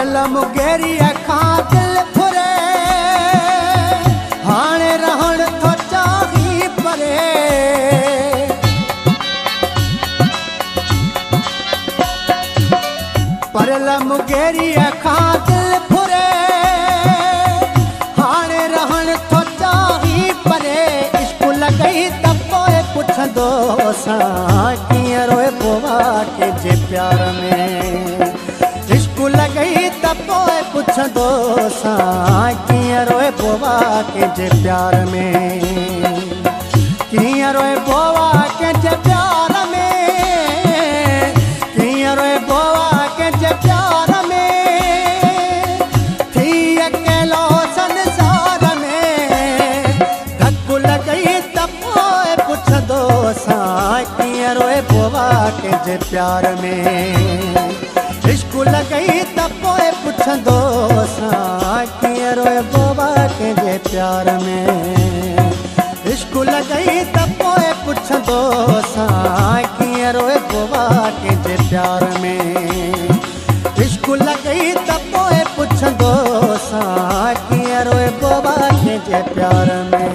परल मुगेरी खां दिल फुरे हाणे रहण थो चाही परे परल मुगेरी खां दिल फुरे हाणे रहण थो चाही परे इश्क लॻई त पोइ पुछंदो सां कीअं रोए पोवा कंहिंजे प्यार में इश्क लॻई त पोइ पुछंदो सां कीअं रोए पोवा कंहिंजे प्यार में कीअं रोए पोवा कंहिंजे प्यार में कीअं रोए पोवा कंहिंजे प्यार में थी अकेलो संसार में धक लॻई त पोइ पुछंदो सां कीअं रोए पोवा कंहिंजे प्यार में इश्क लॻई त पोइ पुछंदो सां कीअं रोए पोवा कंहिंजे प्यार में इश्क लॻई त पोइ पुछंदो सां कीअं रोए पोवा कंहिंजे प्यार में इश्क लॻई त पोइ पुछंदो सां कीअं रोए पोवा कंहिंजे प्यार में